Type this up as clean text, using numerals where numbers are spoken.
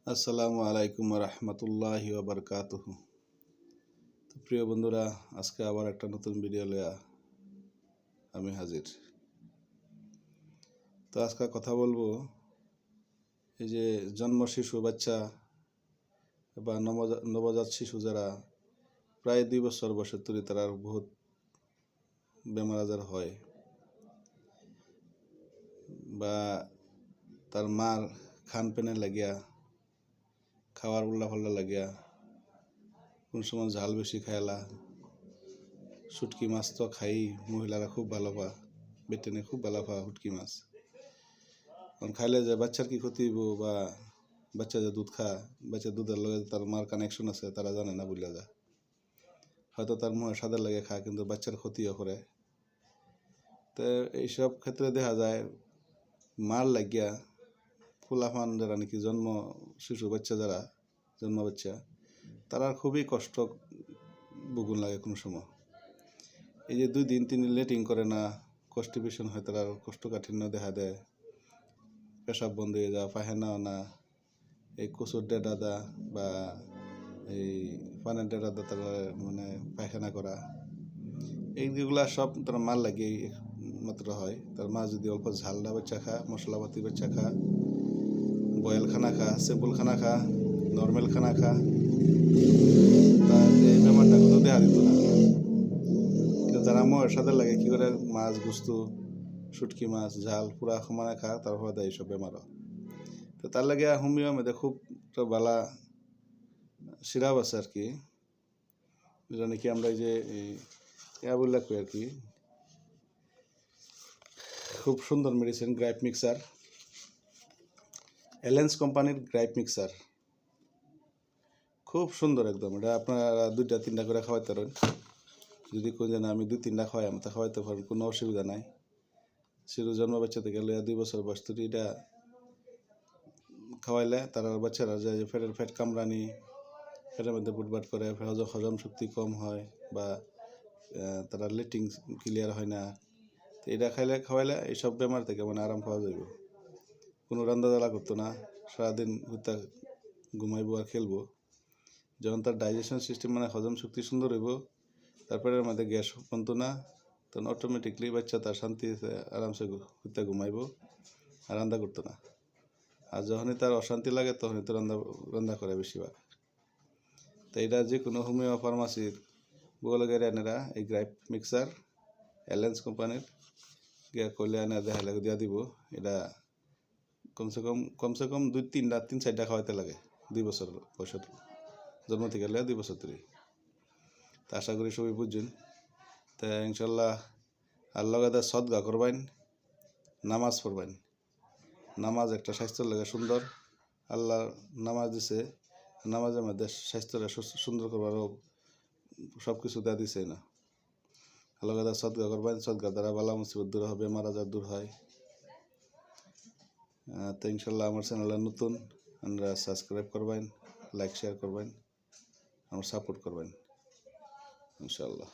আসসালামু আলাইকুম রহমতুল্লাহি ওবরকাতুহ। তো প্রিয় বন্ধুরা, আজকে আবার একটা নতুন ভিডিও লইয়া আমি হাজির। তো আজকে কথা বলবো এই যে জন্ম শিশু বাচ্চা বা নবজাত শিশু যারা প্রায় 2 বছর বয়সের তৈরি, তারা বহুত বেমার আজার হয়, বা তার মার খান পেনে লাগিয়া, খাওয়ার উল্লাপাল্লা লাগিয়া, কোন সময় ঝাল বেশি খাইলা। শুটকি মাছ তো খাই, মহিলারা খুব ভালো পা, বেটেনে খুব ভালো পা শুটকি মাছ। কারণ খাইলে যে বাচ্চার কি ক্ষতি হইব, বা বাচ্চা যে দুধ খা, বাচ্চার দুধের লগে তার মার কানেকশন আছে, তারা জানে না, বুঝলা যা হয়তো তার মুখে স্বাদের লাগে খায়, কিন্তু বাচ্চার ক্ষতিও করে। তো এইসব ক্ষেত্রে দেখা যায় মার লাগিয়া ফুলাফান যারা নাকি জন্ম শিশু বাচ্চা, যারা জন্ম বাচ্চা, তারা খুবই কষ্ট বুগুন লাগে কোনো সময়। এই যে 2 দিন 3 দিন লেটিং করে না, কনস্টিপেশন হয়, তারা কোষ্ঠকাঠিন্য দেখা দেয়, পেশাব বন্ধ হয়ে যাওয়া, পায়খানাও না, এই কচুর ডেডাদা বা এই পানের ডেডাদা তারা মানে পায়খানা করা, এইগুলা সব তার মার লাগিয়ে মাত্র হয়। তার মা যদি অল্প ঝালডা বাচ্চা খা, মশলাপাতি বাচ্চা খা, বয়েল খানা খা, সিম্পল খানা খা, নর্মাল খানা খা, তার এই ব্যাপারটা কোনো দেখা দিত না। কিন্তু যারা আমার সাথে লাগে কি করে মাছ গুস্তু, শুটকি মাছ, ঝাল পুরা সমানে খা, তারপরে দেয় এইসব বেমারও। তো তার লাগে হোমিও মেয়েদের খুব একটা বালা সিরাপ আছে আর কি, যেটা নাকি আমরা এই যে ইয়া বললে কই আর কি, খুব সুন্দর মেডিসিন, গ্রাইপ মিক্সার, এলেন্স কোম্পানির গ্রাইপ মিক্সার, খুব সুন্দর একদম। এটা আপনারা 2-3টা করে খাওয়াইতে পারেন। যদি কোন জানা আমি 2-3টা খাওয়াই, আমি তা খাওয়াইতে পারেন, কোনো অসুবিধা নাই। শিশু জন্ম বাচ্চা থেকে 2 বছর বয়স থেকে এটা খাওয়াইলে তারা বাচ্চারা যে পেটের ফ্যাট কামড়ানি, পেটের মধ্যে বুটবাট করে, হজম শক্তি কম হয়, বা তারা লেটিং ক্লিয়ার হয় না। তো এটা খাওয়াইলে এইসব বেমার থেকে মানে আরাম পাওয়া যাবে। কোনো রান্না জ্বালা করতো না, সারাদিন হুতা ঘুমাইবো আর খেলবো। যখন তার ডাইজেশন সিস্টেম মানে হজম শক্তি সুন্দর হইব, তারপরে মধ্যে গ্যাস বনতো না, তখন অটোমেটিকলি বাচ্চা তার শান্তিতে আরামসে হুতা ঘুমাইবো আর রান্না করতো না। আর যখনই তার অশান্তি লাগে তখনই তো রান্না করে বেশিরভাগ। তো এটা যে কোনো হোমিও ফার্মাসির বলে এনারা এই গ্রাইপ মিক্সার এলেন্স কোম্পানির গিয়া করলে এনে দেখা লাগে দিয়া দিব। এটা কমসে কম 3-4টা খাওয়াইতে লাগে 2 বছর বয়সের জন্ম থেকে 2 বছর ধরে। তা আশা করি সবাই বুঝছেন। তা ইনশাল্লাহ আর লগাতে সদগা করবেন, নামাজ পড়বেন। নামাজ একটা স্বাস্থ্যের লাগে সুন্দর, আল্লাহ নামাজ দিছে, নামাজের মধ্যে স্বাস্থ্যটা সুন্দর করবারও সব কিছু দেওয়া দিছে না। আল্লাহ সদগা করবেন, সদগা দ্বারা বালা মুসিবত দূর হবে, বেমার আজার দূর হয়। তো ইনশাল্লাহ আমার চ্যানেলটা নতুন, আপনারা সাবস্ক্রাইব করবেন, লাইক শেয়ার করবেন, আমার সাপোর্ট করবেন ইনশাল্লাহ।